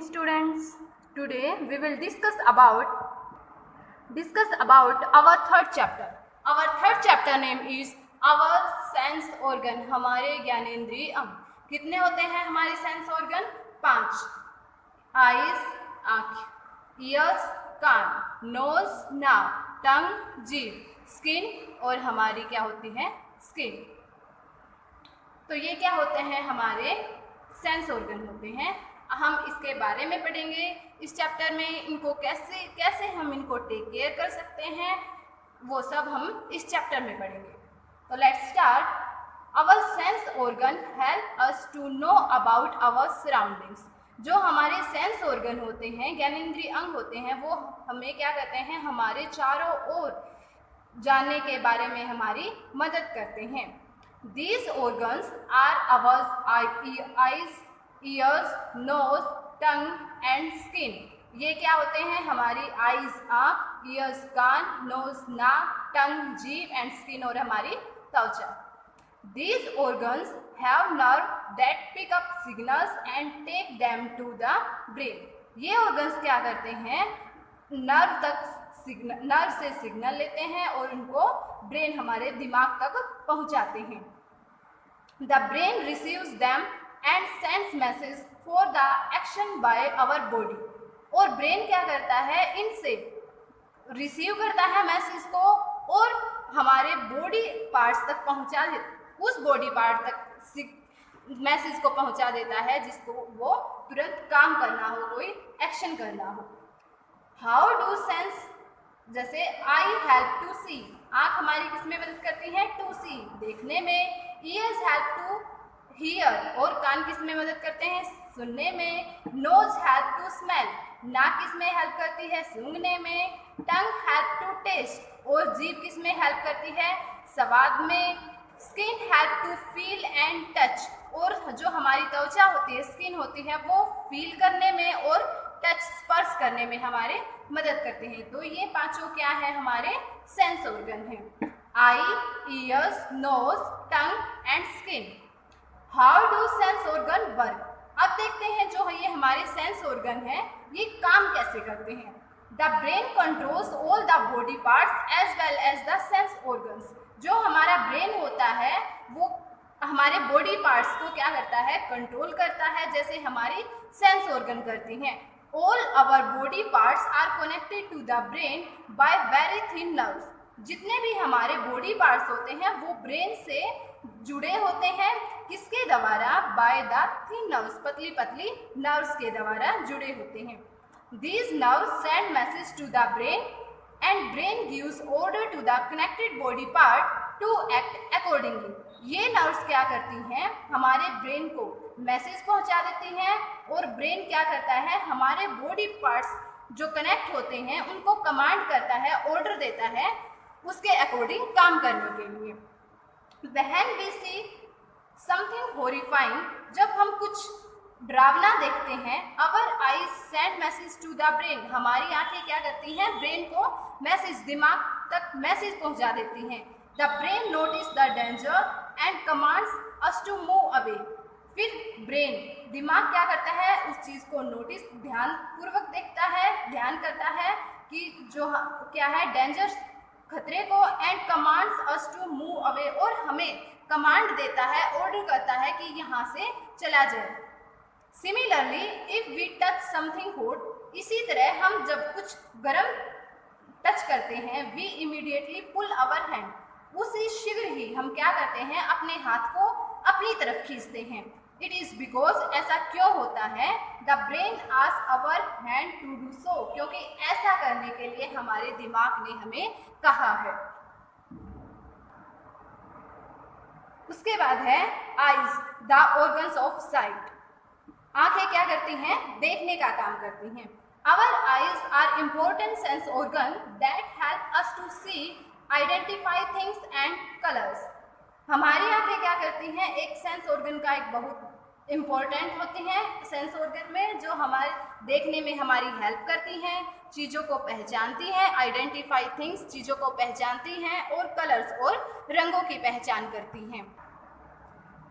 students. Today we will discuss about our third chapter. Our third chapter name is our sense organ. हमारे ज्ञानेंद्रिय अंग कितने होते हैं? हमारे सेंस ऑर्गन 5. आईज आँख, ईयर्स कान, नोज नाक, टंग जीभ, स्किन और हमारी क्या होती है? स्किन. तो ये क्या होते हैं? हमारे सेंस ऑर्गन होते हैं. हम इसके बारे में पढ़ेंगे इस चैप्टर में. इनको कैसे हम इनको टेक केयर कर सकते हैं वो सब हम इस चैप्टर में पढ़ेंगे. तो let's start. Our sense organ help us to know about our surroundings. जो हमारे सेंस ऑर्गन होते हैं, ज्ञानेंद्रिय अंग होते हैं, वो हमें क्या करते हैं? हमारे चारों ओर जानने के बारे में हमारी मदद करते हैं. These organs are our eyes, ears, nose, tongue and skin. ये क्या होते हैं? हमारी आईज आँख, ईयर्स कान, नोज नाक, टंग जीभ एंड स्किन और हमारी त्वचा. These organs have nerve that pick up signals and take them to the brain. ये organs क्या करते हैं? नर्व से सिग्नल लेते हैं और उनको ब्रेन हमारे दिमाग तक पहुंचाते हैं. The brain receives them and sends message for the action by our body. और ब्रेन क्या करता है? इनसे रिसीव करता है मैसेज को और हमारे बॉडी पार्ट्स तक पहुंचा देता, उस बॉडी पार्ट तक मैसेज को पहुंचा देता है जिसको वो तुरंत काम करना हो, कोई एक्शन करना हो. हाउ डू सेंस, जैसे आई हेल्प टू सी. आँख हमारी किस में मदद करती है? टू सी, देखने में. ईयर्स हेल्प टू हियर और कान किस में मदद करते हैं? सुनने में. नोज हेल्प टू स्मेल, नाक किस में हेल्प करती है? सूंघने में. टंग हेल्प टू टेस्ट और जीभ किस में हेल्प करती है? स्वाद में. Skin help to feel and touch और जो हमारी त्वचा होती है, स्किन होती है, वो फील करने में और टच स्पर्श करने में हमारे मदद करते हैं. तो ये पांचों क्या है? हमारे सेंस ऑर्गन है. Eye, ears, nose, tongue and skin. How do sense organ work. अब देखते हैं जो ये हमारे सेंस ऑर्गन है ये काम कैसे करते हैं. The brain controls all the body parts as well as the sense organs. जो हमारा ब्रेन होता है वो हमारे बॉडी पार्ट्स को क्या करता है? कंट्रोल करता है, जैसे हमारी सेंस ऑर्गन करती हैं. All our body parts are connected to the brain by very thin nerves. जितने भी हमारे बॉडी पार्ट्स होते हैं वो ब्रेन से जुड़े होते हैं. किसके द्वारा? बाय द थिन नर्व्स, पतली पतली नर्व्स के द्वारा जुड़े होते हैं. These nerves send message to the brain and brain gives order to the connected body part to act accordingly. ये नर्व्स क्या करती हैं? हमारे ब्रेन को मैसेज पहुंचा देती हैं और ब्रेन क्या करता है? हमारे बॉडी पार्ट्स जो कनेक्ट होते हैं उनको कमांड करता है, ऑर्डर देता है उसके अकॉर्डिंग काम करने के लिए. When we see something horrifying, जब हम कुछ डरावना देखते हैं, our eyes send message to the brain. हमारी आंखें क्या करती हैं? ब्रेन को मैसेज, दिमाग तक मैसेज पहुंचा देती हैं. The brain notice the danger and commands us to move away. फिर ब्रेन, दिमाग क्या करता है? उस चीज को नोटिस, ध्यान पूर्वक देखता है, ध्यान करता है कि जो क्या है डेंजर, खतरे को, and commands us to move away और हमें कमांड देता है, ऑर्डर करता है कि यहाँ से चला जाए. Similarly if we touch something hot, इसी तरह हम जब कुछ गर्म टच करते हैं, we immediately pull our hand, उसी शीघ्र ही हम क्या करते हैं? अपने हाथ को अपनी तरफ खींचते हैं. इट इज बिकॉज, ऐसा क्यों होता है? The brain ask our hand to do so, क्योंकि ऐसा करने के लिए हमारे दिमाग ने हमें कहा है. उसके बाद है eyes, the organs of sight. आंखें क्या करती हैं? देखने का काम करती हैं. Our eyes are important sense organ that help us to see, identify things and colours. हमारी आंखें क्या करती हैं? एक सेंस ऑर्गन का एक बहुत इम्पोर्टेंट होती हैं सेंस ऑर्गन में, जो हमारे देखने में हमारी हेल्प करती हैं, चीज़ों को पहचानती हैं, आइडेंटिफाई थिंग्स, चीज़ों को पहचानती हैं, और कलर्स और रंगों की पहचान करती हैं.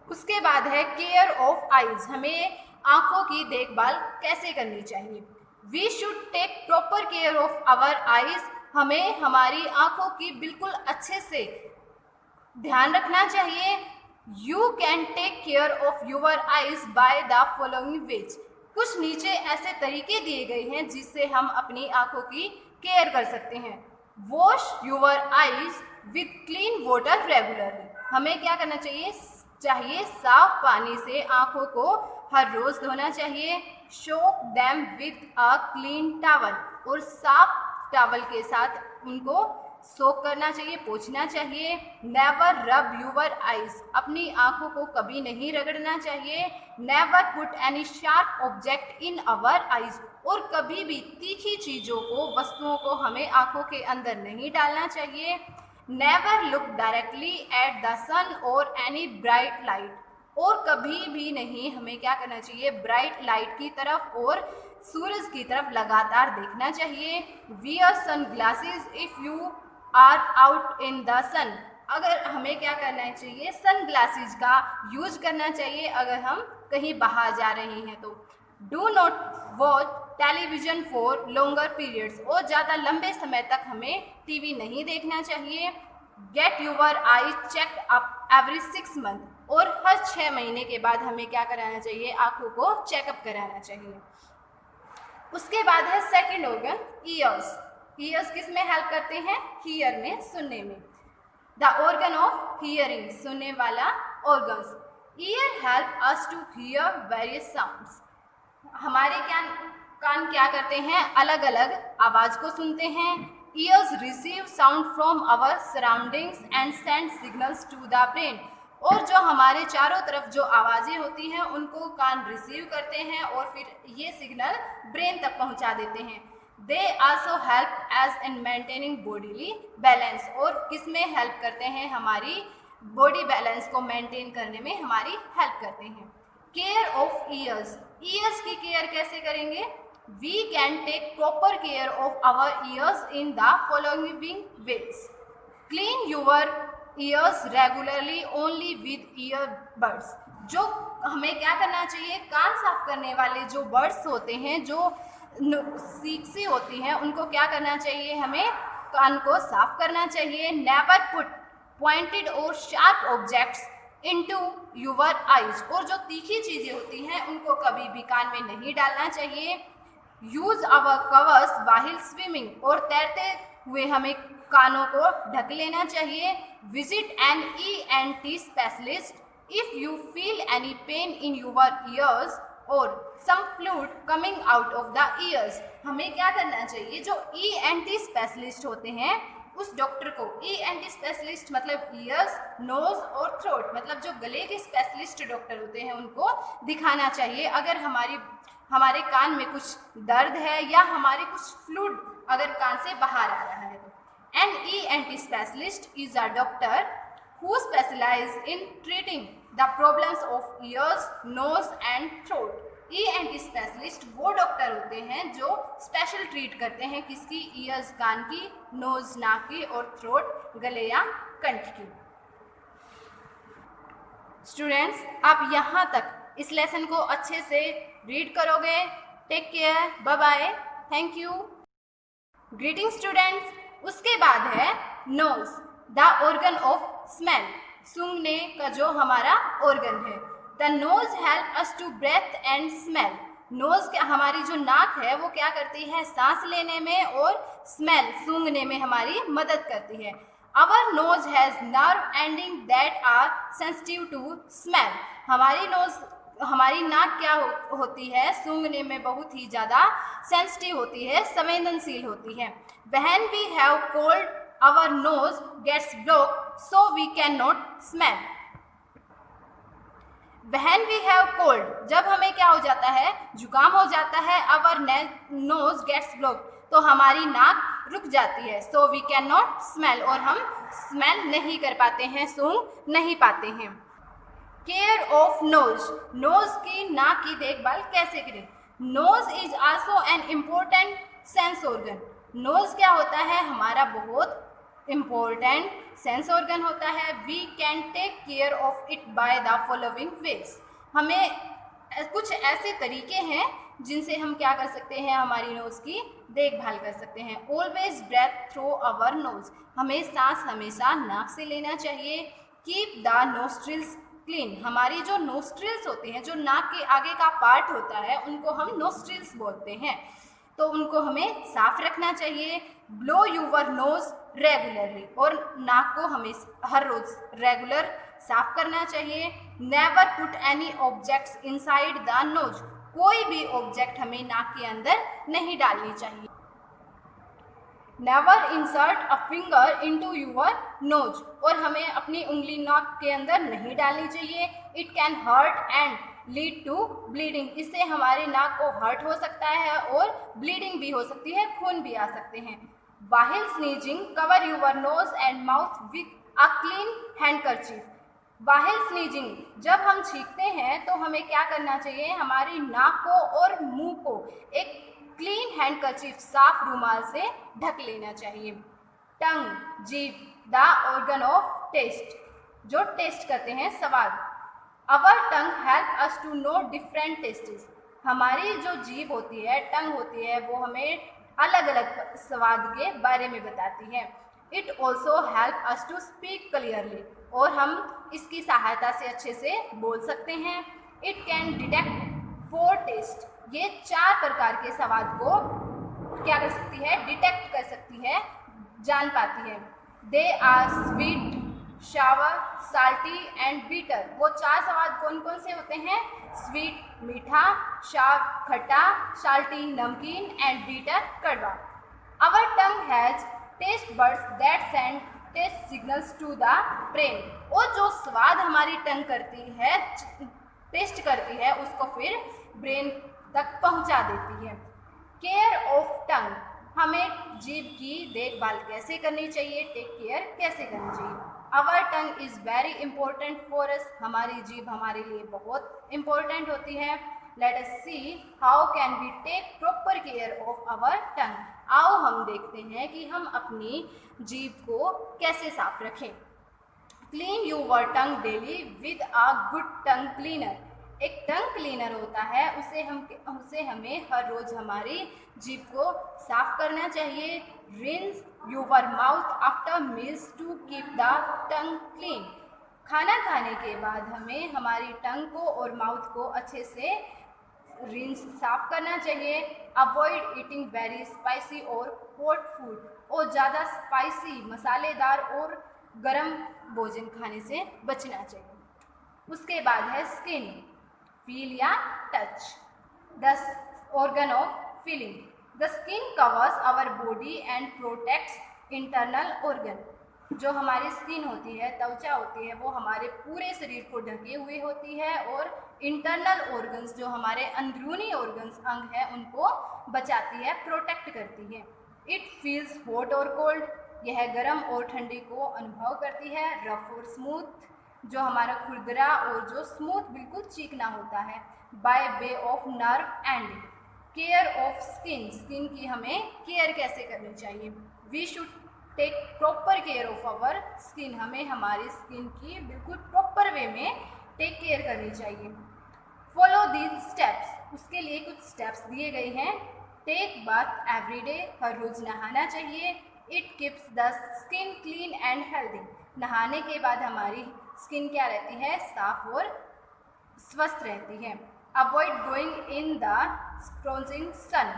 उसके बाद है केयर ऑफ आईज. हमें आंखों की देखभाल कैसे करनी चाहिए। We should take proper care of our eyes, हमें हमारी आंखों की बिल्कुल अच्छे से ध्यान रखना चाहिए। You can take care of your eyes by the following ways, कुछ नीचे ऐसे तरीके दिए गए हैं जिससे हम अपनी आंखों की केयर कर सकते हैं। Wash your eyes with clean water regularly, हमें क्या करना चाहिए साफ पानी से आंखों को हर रोज धोना चाहिए। Soak them with a clean towel, और साफ टॉवल के साथ उनको सोक करना चाहिए, पोंछना चाहिए। नेवर रब योर आईज, अपनी आंखों को कभी नहीं रगड़ना चाहिए। Never put any sharp object in our eyes, और कभी भी तीखी चीज़ों को, वस्तुओं को हमें आंखों के अंदर नहीं डालना चाहिए। Never look directly at the sun और एनी ब्राइट लाइट, और कभी भी नहीं हमें क्या करना चाहिए, ब्राइट लाइट की तरफ और सूरज की तरफ लगातार देखना चाहिए। Wear sunglasses if you are out in the sun, अगर हमें क्या करना चाहिए, सन ग्लासेज का यूज करना चाहिए अगर हम कहीं बाहर जा रहे हैं तो। Do not watch television for longer periods, और ज़्यादा लंबे समय तक हमें टीवी नहीं देखना चाहिए। Get your I checked up every 6 month, और हर 6 महीने के बाद हमें क्या कराना चाहिए, आंखों को चेकअप कराना चाहिए। उसके बाद है सेकंड ऑर्गन ईयर्स। ईयर्स किस में हेल्प करते हैं, हियर में, सुनने में। द ऑर्गन ऑफ हियरिंग, सुनने वाला organs. Ear help us to hear various sounds, हमारे कान क्या करते हैं, अलग अलग आवाज को सुनते हैं। Ears receive sound from our surroundings and send signals to the brain, और जो हमारे चारों तरफ जो आवाज़ें होती हैं उनको कान रिसीव करते हैं और फिर ये सिग्नल ब्रेन तक पहुंचा देते हैं। They also help us in maintaining bodily balance, और किस में हेल्प करते हैं, हमारी बॉडी बैलेंस को मेंटेन करने में हमारी हेल्प करते हैं। केयर ऑफ ईयर्स, ईयर्स की केयर कैसे करेंगे। We can take proper care of our ears in the following ways. Clean your ears regularly only with ear buds, जो हमें क्या करना चाहिए, कान साफ करने वाले जो बड्स होते हैं, जो सीख सी होती हैं, उनको क्या करना चाहिए, हमें कान को साफ करना चाहिए। नेवर पुट पॉइंटेड और sharp objects into your eyes, और जो तीखी चीज़ें होती हैं उनको कभी भी कान में नहीं डालना चाहिए। Use our covers while swimming, और तैरते हुए हमें कानों को ढक लेना चाहिए। Visit an ENT specialist if you feel any pain in your ears और some fluid coming out of the ears, हमें क्या करना चाहिए, जो ENT स्पेशलिस्ट होते हैं उस डॉक्टर को, ENT स्पेशलिस्ट मतलब ईयर्स, नोज और थ्रोट, मतलब जो गले के स्पेशलिस्ट डॉक्टर होते हैं उनको दिखाना चाहिए अगर हमारे कान में कुछ दर्द है या हमारे कुछ फ्लूइड अगर कान से बाहर आ रहा है। An ENT specialist is a doctor who specializes in treating the problems of ears, nose and throat. ENT specialist वो डॉक्टर होते हैं जो स्पेशल ट्रीट करते हैं किसकी, ईयर्स कान की, नोज नाक की और थ्रोट गले या कंठ की। स्टूडेंट्स, आप यहाँ तक इस लेसन को अच्छे से रीड करोगे। Take care, bye bye, thank you. Greeting students, उसके बाद है nose, the organ of smell, सूंघने का जो हमारा ऑर्गन है। The nose help us to breathe and smell, nose क्या, हमारी जो नाक है वो क्या करती है, सांस लेने में और स्मेल, सूंघने में हमारी मदद करती है। Our nose has nerve ending that are sensitive to smell, हमारी नाक क्या होती है, सूंघने में बहुत ही ज़्यादा सेंसिटिव होती है, संवेदनशील होती है। When we have cold, our nose gets blocked, so we cannot smell. When we have cold, जब हमें क्या हो जाता है, जुकाम हो जाता है, our nose gets blocked, तो हमारी नाक रुक जाती है, so we cannot smell, और हम स्मेल नहीं कर पाते हैं, सूंघ नहीं पाते हैं। केयर ऑफ नोज, नोज की, नाक की देखभाल कैसे करें। Nose is also an important sense organ, nose क्या होता है, हमारा बहुत इम्पोर्टेंट सेंस ऑर्गन होता है। We can take care of it by the following ways, हमें कुछ ऐसे तरीके हैं जिनसे हम क्या कर सकते हैं, हमारी नोज की देखभाल कर सकते हैं। Always breathe through our nose, हमें सांस हमेशा नाक से लेना चाहिए। कीप द नोस्ट्रिल्स क्लीन, हमारी जो नोस्ट्रिल्स होती हैं, जो नाक के आगे का पार्ट होता है, उनको हम नोस्ट्रिल्स बोलते हैं, तो उनको हमें साफ रखना चाहिए। ब्लो यूवर नोज रेगुलरली, और नाक को हमें हर रोज रेगुलर साफ करना चाहिए। Never put any objects inside the nose, कोई भी ऑब्जेक्ट हमें नाक के अंदर नहीं डालनी चाहिए। Never insert a finger into your nose, और हमें अपनी उंगली नाक के अंदर नहीं डालनी चाहिए। It can hurt and lead to bleeding, इससे हमारे नाक को हर्ट हो सकता है और ब्लीडिंग भी हो सकती है, खून भी आ सकते हैं। While sneezing cover your nose and mouth with a clean handkerchief, while sneezing, जब हम छींकते हैं तो हमें क्या करना चाहिए, हमारी नाक को और मुंह को एक क्लीन हैंडकरचीफ, साफ रुमाल से ढक लेना चाहिए। टंग, जीभ, द ऑर्गन ऑफ टेस्ट, जो टेस्ट करते हैं स्वाद। Our tongue help us to know different tastes, हमारी जो जीभ होती है, टंग होती है, वो हमें अलग अलग स्वाद के बारे में बताती है। It also help us to speak clearly, और हम इसकी सहायता से अच्छे से बोल सकते हैं। इट कैन डिटेक्ट 4 टेस्ट, ये 4 प्रकार के स्वाद को क्या कर सकती है, डिटेक्ट कर सकती है, जान पाती है। They are sweet, sour, salty and bitter, वो 4 स्वाद कौन कौन से होते हैं, स्वीट मीठा, शाव खट्टा, साल्टी नमकीन एंड बीटर कड़वा। Our tongue has taste buds that send taste signals to the brain, और जो स्वाद हमारी टंग करती है, टेस्ट करती है, उसको फिर ब्रेन तक पहुंचा देती है। केयर ऑफ टंग, हमें जीभ की देखभाल कैसे करनी चाहिए, टेक केयर कैसे करनी चाहिए। Our tongue is very important for us, हमारी जीभ हमारे लिए बहुत इंपॉर्टेंट होती है। Let us see how can we take proper care of our tongue, आओ हम देखते हैं कि हम अपनी जीभ को कैसे साफ रखें। Clean your tongue daily with a good tongue cleaner, एक टंग क्लीनर होता है, उसे हमें हर रोज हमारी जीभ को साफ करना चाहिए। Rinse your mouth after meals to keep the tongue clean, खाना खाने के बाद हमें हमारी टंग को और माउथ को अच्छे से रिंस साफ करना चाहिए। अवॉइड ईटिंग वेरी स्पाइसी और हॉट फूड, और ज़्यादा स्पाइसी, मसालेदार और गर्म भोजन खाने से बचना चाहिए। उसके बाद है स्किन, फील या touch, the organ of feeling. The skin covers our body and protects internal organ, जो हमारी स्किन होती है, त्वचा होती है, वो हमारे पूरे शरीर को ढके हुए होती है, और इंटरनल ऑर्गन्स, जो हमारे अंदरूनी ऑर्गन्स अंग हैं, उनको बचाती है, प्रोटेक्ट करती है। इट फील्स हॉट और कोल्ड, यह गर्म और ठंडी को अनुभव करती है। रफ और स्मूथ, जो हमारा खुरदरा और जो स्मूथ बिल्कुल चीकना होता है। By way of nerve and care of skin, skin की हमें केयर कैसे करनी चाहिए। We should take proper care of our skin, हमें हमारी स्किन की बिल्कुल प्रॉपर वे में टेक केयर करनी चाहिए। फॉलो दीज स्टेप्स, उसके लिए कुछ स्टेप्स दिए गए हैं। टेक बाथ एवरी डे, हर रोज नहाना चाहिए। It keeps the skin clean and healthy, नहाने के बाद हमारी स्किन क्या रहती है, साफ और स्वस्थ रहती है। Avoid going in the scorching sun,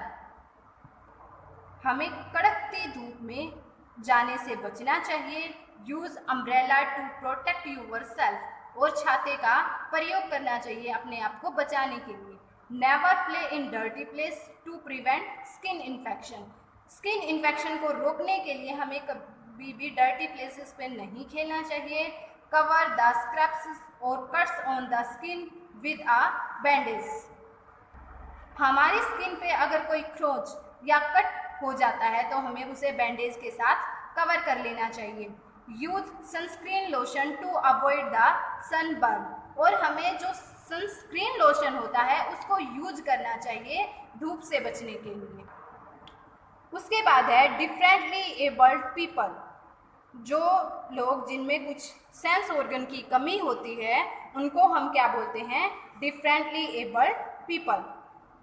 हमें कड़कती धूप में जाने से बचना चाहिए। Use umbrella to protect yourself, और छाते का प्रयोग करना चाहिए अपने आप को बचाने के लिए। Never play in dirty place to prevent skin infection, skin infection को रोकने के लिए हमें कभी भी डर्टी प्लेसेस पे नहीं खेलना चाहिए। कवर द स्क्रैप्स और cuts on the skin with a bandage, हमारी स्किन पे अगर कोई खरोंच या कट हो जाता है तो हमें उसे बैंडेज के साथ कवर कर लेना चाहिए। Use sunscreen lotion to avoid the sunburn, और हमें जो सनस्क्रीन लोशन होता है उसको यूज करना चाहिए धूप से बचने के लिए। उसके बाद है डिफरेंटली एबल्ड पीपल, जो लोग जिनमें कुछ सेंस ऑर्गन की कमी होती है उनको हम क्या बोलते हैं, डिफरेंटली एबल्ड पीपल।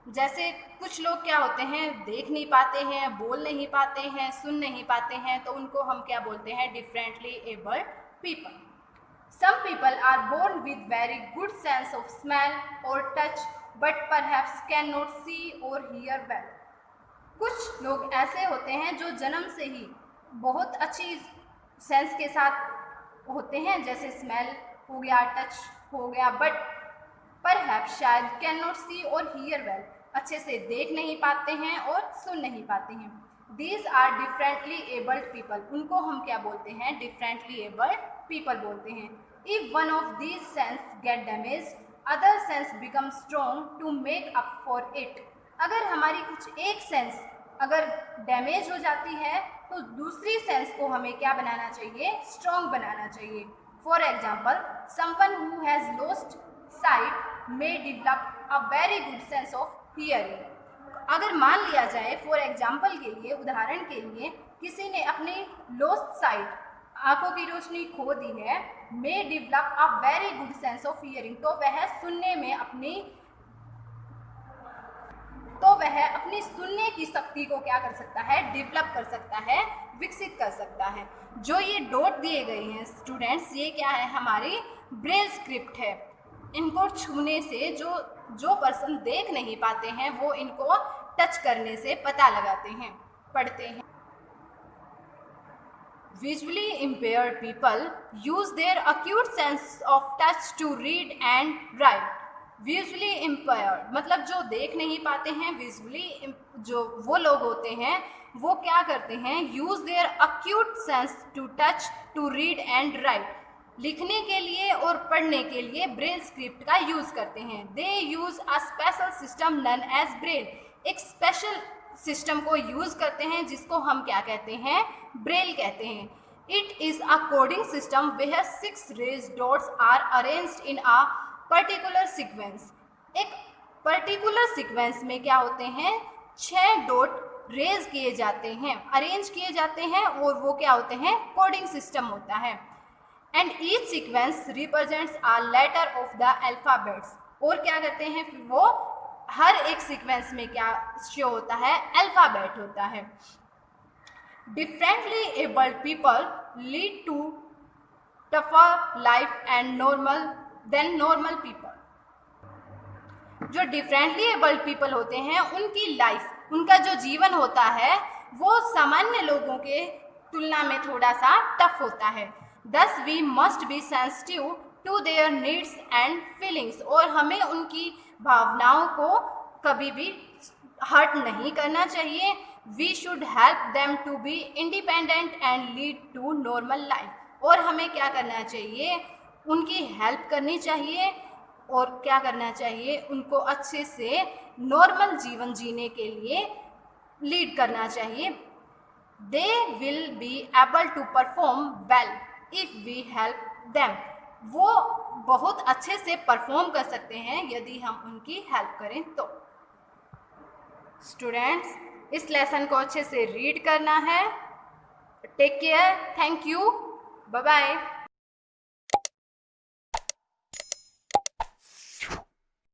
जैसे कुछ लोग क्या होते हैं, देख नहीं पाते हैं, बोल नहीं पाते हैं, सुन नहीं पाते हैं, तो उनको हम क्या बोलते हैं, differently abled people. Some people are born with very good sense of smell or touch but perhaps cannot see or hear well. कुछ लोग ऐसे होते हैं जो जन्म से ही बहुत अच्छी सेंस के साथ होते हैं, जैसे स्मेल हो गया, टच हो गया, बट परहैप्स शायद कैन नॉट सी और हियर वेल, अच्छे से देख नहीं पाते हैं और सुन नहीं पाते हैं। These are differently abled people, उनको हम क्या बोलते हैं, डिफरेंटली एबल्ड पीपल बोलते हैं। If one of these sense get damage other sense become strong to make up for it. अगर हमारी कुछ एक सेंस अगर डैमेज हो जाती है तो दूसरी सेंस को हमें क्या बनाना चाहिए, स्ट्रॉन्ग बनाना चाहिए। For example, someone who has lost site may develop a very good sense of hearing. अगर मान लिया जाए, फॉर एग्जाम्पल के लिए, उदाहरण के लिए, किसी ने अपनी लॉस्ट साइट, आंखों की रोशनी खो दी है, may develop a very good sense of hearing, तो वह सुनने में अपनी सुनने की शक्ति को क्या कर सकता है, डेवलप कर सकता है, विकसित कर सकता है। जो ये डॉट दिए गए हैं स्टूडेंट्स, ये क्या है, हमारी ब्रेल स्क्रिप्ट है। इनको छूने से जो पर्सन देख नहीं पाते हैं वो इनको टच करने से पता लगाते हैं, पढ़ते हैं। Visually impaired people use their acute sense of touch to read and write. Visually impaired मतलब जो देख नहीं पाते हैं, विजुअली जो वो लोग होते हैं वो क्या करते हैं, use their acute sense to touch to read and write. लिखने के लिए और पढ़ने के लिए ब्रेल स्क्रिप्ट का यूज करते हैं। They use a special system known as Braille, एक स्पेशल सिस्टम को यूज करते हैं जिसको हम क्या कहते हैं, ब्रेल कहते हैं। It is a coding system where 6 raised dots are arranged in a particular sequence. एक पर्टिकुलर सीक्वेंस में क्या होते हैं, 6 डॉट रेज किए जाते हैं, अरेंज किए जाते हैं, और वो क्या होते हैं, कोडिंग सिस्टम होता है। And each sequence represents a letter of the alphabets, और क्या करते हैं फिर वो हर एक सीक्वेंस में क्या शो होता है, अल्फाबेट होता है। Differently abled people lead to tougher life and normal people. जो डिफरेंटली एबल्ड पीपल होते हैं उनकी लाइफ, उनका जो जीवन होता है वो सामान्य लोगों के तुलना में थोड़ा सा टफ होता है। Thus we must be sensitive to their needs and feelings, और हमें उनकी भावनाओं को कभी भी हर्ट नहीं करना चाहिए। We should help them to be independent and lead to normal life, और हमें क्या करना चाहिए, उनकी हेल्प करनी चाहिए, और क्या करना चाहिए, उनको अच्छे से नॉर्मल जीवन जीने के लिए लीड करना चाहिए। They will be able to perform well if we help them, वो बहुत अच्छे से परफॉर्म कर सकते हैं यदि हम उनकी हेल्प करें तो। स्टूडेंट्स, इस लेसन को अच्छे से रीड करना है। Take care, thank you, bye bye.